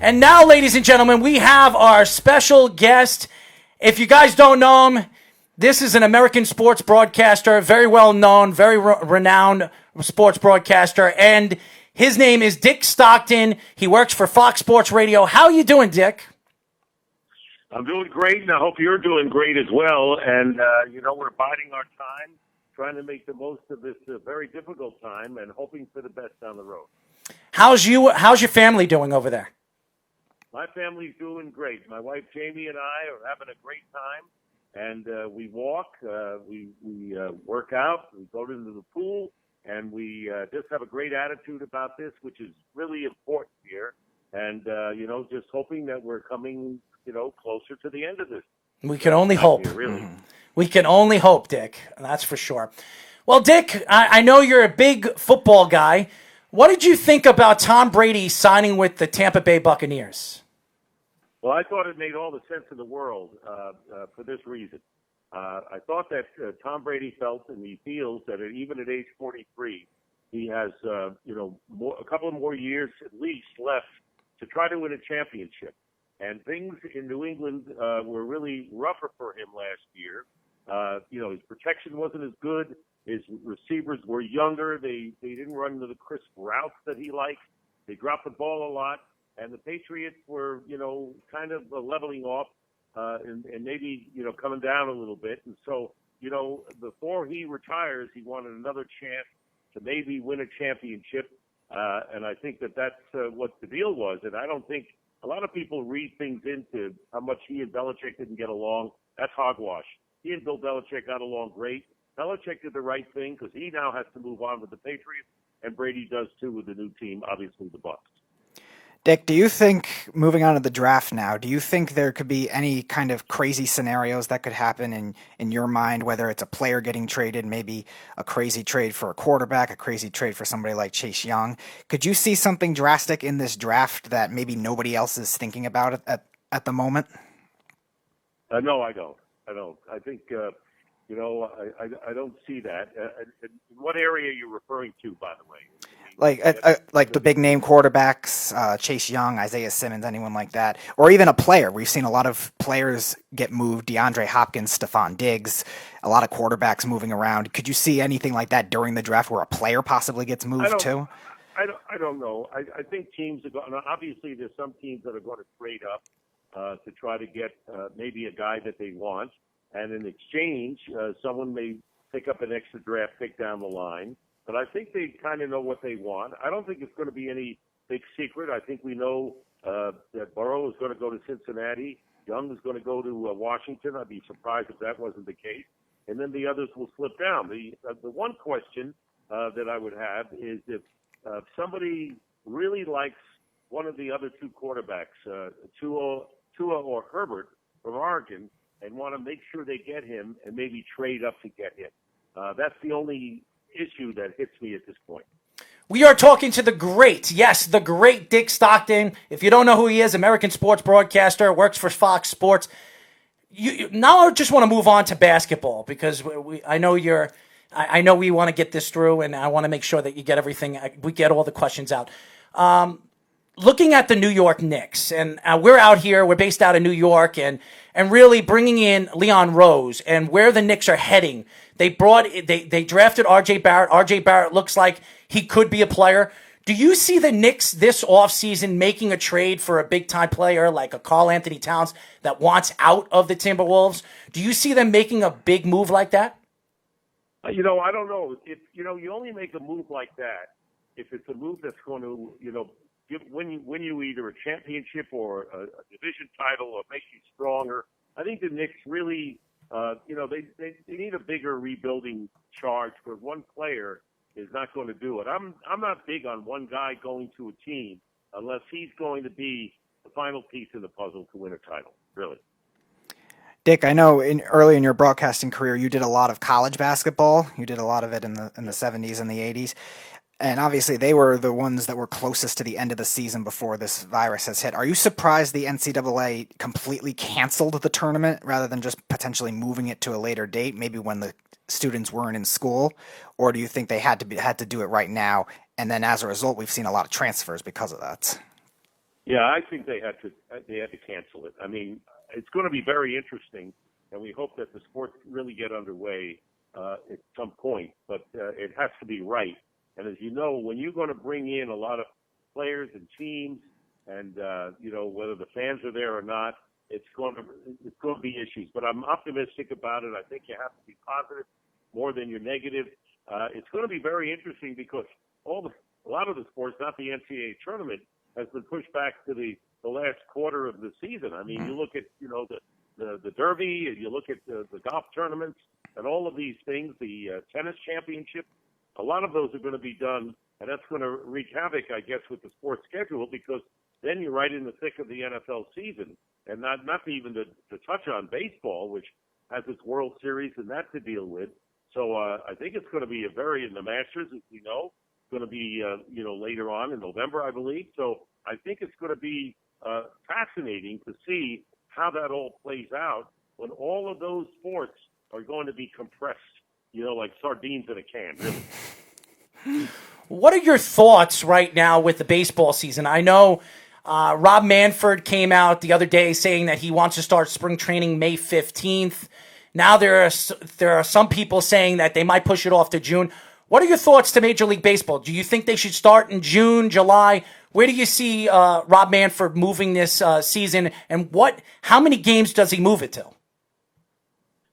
And now, ladies and gentlemen, we have our special guest. If you guys don't know him, this is an American sports broadcaster, very well known, very renowned sports broadcaster, and his name is Dick Stockton. He works for Fox Sports Radio. How are you doing, Dick? I'm doing great, and I hope you're doing great as well. And, we're biding our time, trying to make the most of this very difficult time and hoping for the best down the road. How's your family doing over there? My family's doing great. My wife Jamie and I are having a great time, and we walk, we work out, we go into the pool, and we just have a great attitude about this, which is really important here. And, just hoping that we're coming, closer to the end of this. We can only hope. Here, really. We can only hope, Dick. That's for sure. Well, Dick, I know you're a big football guy. What did you think about Tom Brady signing with the Tampa Bay Buccaneers? Well, I thought it made all the sense in the world for this reason. I thought that Tom Brady felt and he feels that even at age 43, he has, a couple of more years at least left to try to win a championship. And things in New England were really rougher for him last year. His protection wasn't as good. His receivers were younger. They didn't run into the crisp routes that he liked. They dropped the ball a lot. And the Patriots were, kind of leveling off and maybe, coming down a little bit. And so, before he retires, he wanted another chance to maybe win a championship. And I think that's what the deal was. And I don't think a lot of people read things into how much he and Belichick didn't get along. That's hogwash. He and Bill Belichick got along great. Belichick did the right thing because he now has to move on with the Patriots, and Brady does too with the new team, obviously the Bucs. Dick, do you think, moving on to the draft now, do you think there could be any kind of crazy scenarios that could happen in your mind, whether it's a player getting traded, maybe a crazy trade for a quarterback, a crazy trade for somebody like Chase Young? Could you see something drastic in this draft that maybe nobody else is thinking about at the moment? No, I don't. I think, I don't see that. What area are you referring to, by the way? Like the big name quarterbacks, Chase Young, Isaiah Simmons, anyone like that, or even a player. We've seen a lot of players get moved: DeAndre Hopkins, Stephon Diggs, a lot of quarterbacks moving around. Could you see anything like that during the draft where a player possibly gets moved too? I don't know. I think teams are going. Obviously, there's some teams that are going to trade up to try to get maybe a guy that they want, and in exchange, someone may pick up an extra draft pick down the line. But I think they kind of know what they want. I don't think it's going to be any big secret. I think we know that Burrow is going to go to Cincinnati. Young is going to go to Washington. I'd be surprised if that wasn't the case. And then the others will slip down. The one question that I would have is if somebody really likes one of the other two quarterbacks, Tua or Herbert from Oregon, and want to make sure they get him and maybe trade up to get him. That's the only issue that hits me at this point. We are talking to the great Dick Stockton. If you don't know who he is, American sports broadcaster, works for Fox Sports. Now I just want to move on to basketball because I know we want to get this through, and I want to make sure that you get everything. We get all the questions out. Looking at the New York Knicks, and we're out here. We're based out of New York, and really bringing in Leon Rose and where the Knicks are heading. They drafted R.J. Barrett. R.J. Barrett looks like he could be a player. Do you see the Knicks this offseason making a trade for a big-time player like a Karl Anthony Towns that wants out of the Timberwolves? Do you see them making a big move like that? I don't know. If you only make a move like that if it's a move that's going to, win you either a championship or a division title or make you stronger. I think the Knicks really, they need a bigger rebuilding charge because one player is not going to do it. I'm not big on one guy going to a team unless he's going to be the final piece in the puzzle to win a title, really. Dick, I know early in your broadcasting career, you did a lot of college basketball. You did a lot of it in the 70s and the 80s. And obviously, they were the ones that were closest to the end of the season before this virus has hit. Are you surprised the NCAA completely canceled the tournament rather than just potentially moving it to a later date, maybe when the students weren't in school? Or do you think they had to do it right now? And then as a result, we've seen a lot of transfers because of that. Yeah, I think they had to cancel it. I mean, it's going to be very interesting, and we hope that the sports really get underway at some point. But it has to be right. And as you know, when you're going to bring in a lot of players and teams, and whether the fans are there or not, it's going to be issues. But I'm optimistic about it. I think you have to be positive more than you're negative. It's going to be very interesting because a lot of the sports, not the NCAA tournament, has been pushed back to the last quarter of the season. I mean, you look at the Derby, and you look at the golf tournaments, and all of these things, the tennis championship. A lot of those are going to be done, and that's going to wreak havoc, I guess, with the sports schedule, because then you're right in the thick of the NFL season, and not even to touch on baseball, which has its World Series and that to deal with. So I think it's going to be in the Masters, as we know, going to be later on in November, I believe. So I think it's going to be fascinating to see how that all plays out when all of those sports are going to be compressed, like sardines in a can, really. What are your thoughts right now with the baseball season? I know Rob Manfred came out the other day saying that he wants to start spring training May 15th. Now there are some people saying that they might push it off to June. What are your thoughts to Major League Baseball? Do you think they should start in June, July? Where do you see Rob Manfred moving this season, and how many games does he move it to?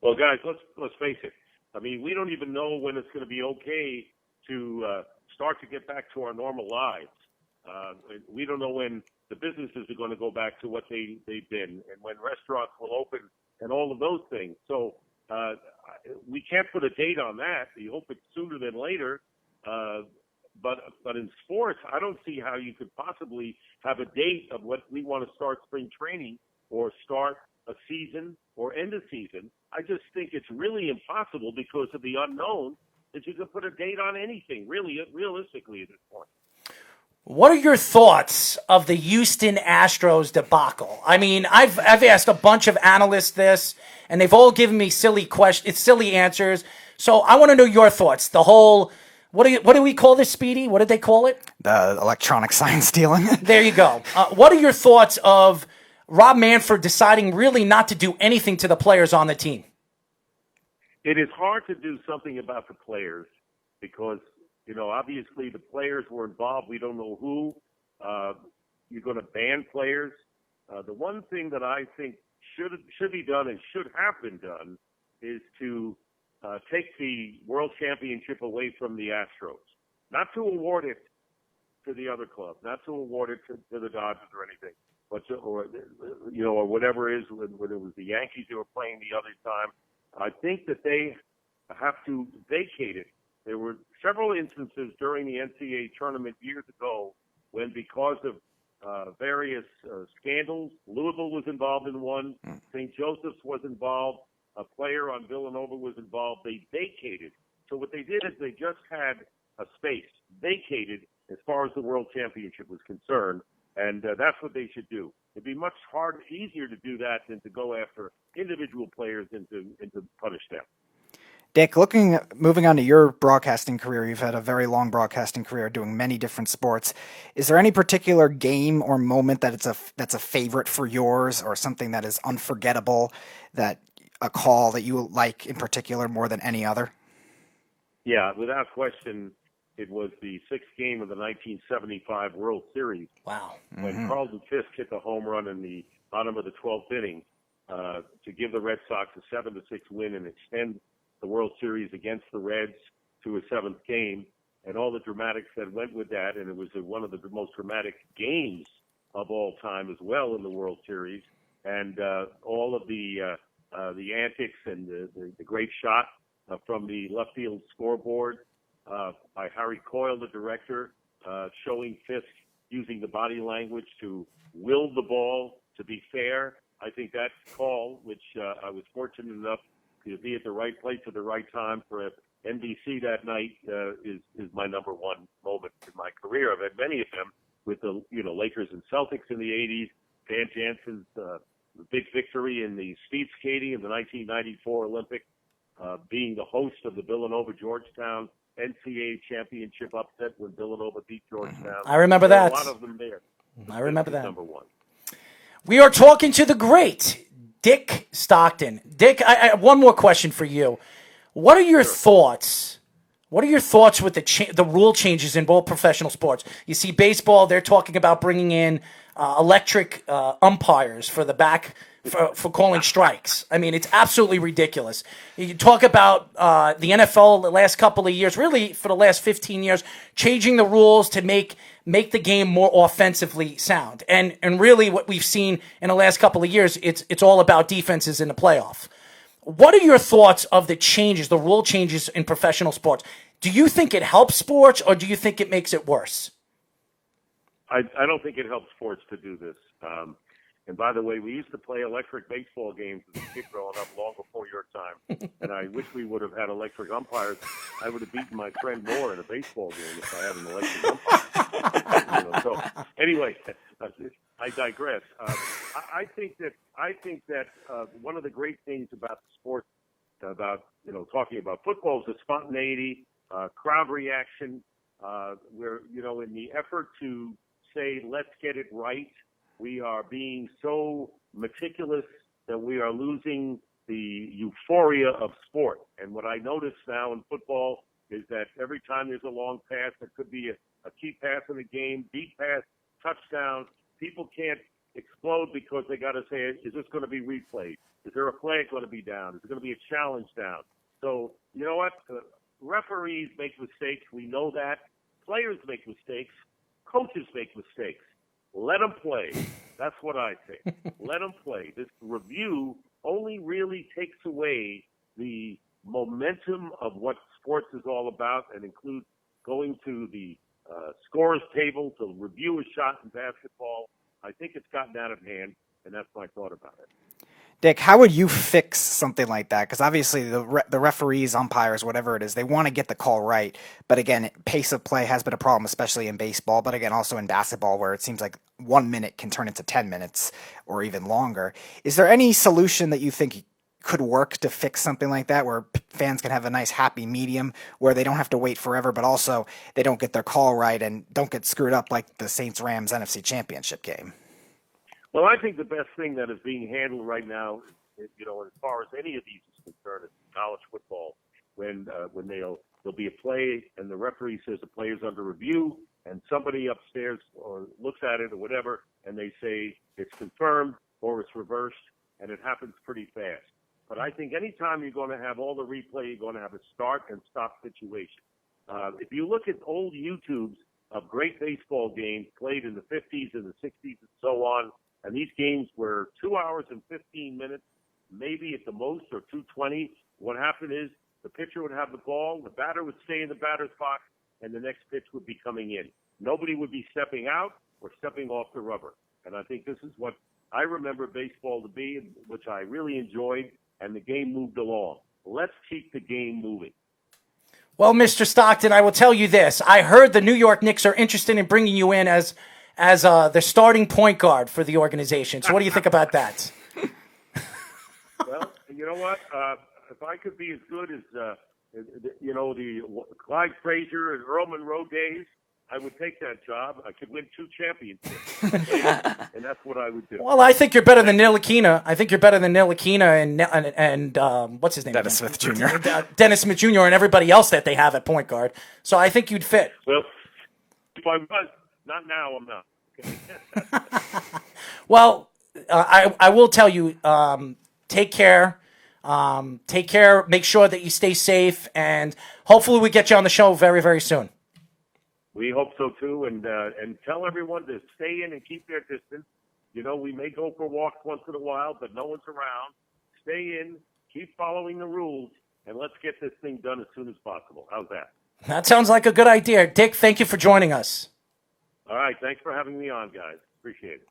Well, guys, let's face it. I mean, we don't even know when it's going to be okay to start to get back to our normal lives. We don't know when the businesses are going to go back to what they've been, and when restaurants will open, and all of those things. So we can't put a date on that. We hope it's sooner than later. But in sports, I don't see how you could possibly have a date of what we want to start spring training or start a season or end a season. I just think it's really impossible because of the unknown that you can put a date on anything, really, realistically at this point. What are your thoughts of the Houston Astros debacle? I mean, I've asked a bunch of analysts this, and they've all given me silly answers. So I want to know your thoughts. The whole what do we call this, Speedy? What did they call it? The electronic sign stealing. There you go. What are your thoughts of Rob Manfred deciding really not to do anything to the players on the team? It is hard to do something about the players because, obviously the players were involved. We don't know who. You're going to ban players. The one thing that I think should be done and should have been done is to take the World Championship away from the Astros. Not to award it to the other club, not to award it to the Dodgers or anything, but or whatever it is, when it was the Yankees who were playing the other time. I think that they have to vacate it. There were several instances during the NCAA tournament years ago when, because of various scandals, Louisville was involved in one, St. Joseph's was involved, a player on Villanova was involved. They vacated. So what they did is they just had a space vacated as far as the World Championship was concerned, and that's what they should do. It'd be much easier to do that than to go after individual players and to punish them. Dick, moving on to your broadcasting career, you've had a very long broadcasting career doing many different sports. Is there any particular game or moment that's a favorite for yours, or something that is unforgettable, that a call that you like in particular more than any other? Yeah, without question, it was the sixth game of the 1975 World Series. Wow. When Carlton Fisk hit the home run in the bottom of the 12th inning to give the Red Sox a 7-6 win and extend the World Series against the Reds to a seventh game, and all the dramatics that went with that. And it was one of the most dramatic games of all time as well in the World Series. And all of the antics and the great shot from the left field scoreboard by Harry Coyle, the director, showing Fisk using the body language to will the ball to be fair. I think that call, which I was fortunate enough to be at the right place at the right time for NBC that night, is my number one moment in my career. I've had many of them with the Lakers and Celtics in the 80s, Dan Jansen's big victory in the speed skating in the 1994 Olympics, being the host of the Villanova-Georgetown NCAA championship upset when Villanova beat Georgetown. I remember that. A lot of them there. I remember that. Number one. We are talking to the great Dick Stockton. Dick, I have one more question for you. What are your thoughts? What are your thoughts with the rule changes in both professional sports? You see baseball, they're talking about bringing in electric umpires for the back for calling strikes. I mean, it's absolutely ridiculous. You talk about the NFL the last couple of years, really for the last 15 years, changing the rules to make the game more offensively sound. And really what we've seen in the last couple of years, it's all about defenses in the playoff. What are your thoughts of the changes, the rule changes in professional sports? Do you think it helps sports, or do you think it makes it worse? I don't think it helps sports to do this. And by the way, we used to play electric baseball games as a kid growing up long before your time. And I wish we would have had electric umpires. I would have beaten my friend more in a baseball game if I had an electric umpire. So anyway, I digress. I think that one of the great things about the sport, about talking about football, is the spontaneity, crowd reaction. Where in the effort to say let's get it right, we are being so meticulous that we are losing the euphoria of sport. And what I notice now in football is that every time there's a long pass, there could be a key pass in the game, deep pass, touchdown. People can't explode because they got to say, is this going to be replayed? Is there a flag going to be down? Is there going to be a challenge down? So, you know what? Referees make mistakes. We know that. Players make mistakes. Coaches make mistakes. Let them play. That's what I think. Let them play. This review only really takes away the momentum of what sports is all about, and includes going to the scorer's table to review a shot in basketball. I think it's gotten out of hand, and that's my thought about it. Dick, how would you fix something like that? Because obviously the referees, umpires, whatever it is, they want to get the call right. But again, pace of play has been a problem, especially in baseball. But again, also in basketball, where it seems like 1 minute can turn into 10 minutes or even longer. Is there any solution that you think could work to fix something like that, where fans can have a nice happy medium, where they don't have to wait forever, but also they don't get their call right and don't get screwed up like the Saints-Rams NFC Championship game? Well, I think the best thing that is being handled right now, as far as any of these is concerned, is college football. When there'll be a play and the referee says the player's under review, and somebody upstairs or looks at it or whatever, and they say it's confirmed or it's reversed, and it happens pretty fast. But I think anytime you're going to have all the replay, you're going to have a start and stop situation. If you look at old YouTubes of great baseball games played in the 50s and the 60s and so on, and these games were 2 hours and 15 minutes, maybe at the most, or 2:20. What happened is the pitcher would have the ball, the batter would stay in the batter's box, and the next pitch would be coming in. Nobody would be stepping out or stepping off the rubber. And I think this is what I remember baseball to be, which I really enjoyed, and the game moved along. Let's keep the game moving. Well, Mr. Stockton, I will tell you this. I heard the New York Knicks are interested in bringing you in as the starting point guard for the organization. So what do you think about that? Well, you know what? If I could be as good as, the Clyde Frazier and Earl Monroe days, I would take that job. I could win 2 championships, and that's what I would do. Well, I think you're better than Ntilikina. I think you're better than Ntilikina and what's his name? Dennis Smith Jr. Dennis Smith Jr. and everybody else that they have at point guard. So I think you'd fit. Well, if I was, not now, I'm not. Okay. Well, I will tell you, take care. Take care. Make sure that you stay safe, and hopefully we get you on the show very, very soon. We hope so too, and tell everyone to stay in and keep their distance. We may go for walks once in a while, but no one's around. Stay in, keep following the rules, and let's get this thing done as soon as possible. How's that? That sounds like a good idea. Dick, thank you for joining us. All right, thanks for having me on, guys. Appreciate it.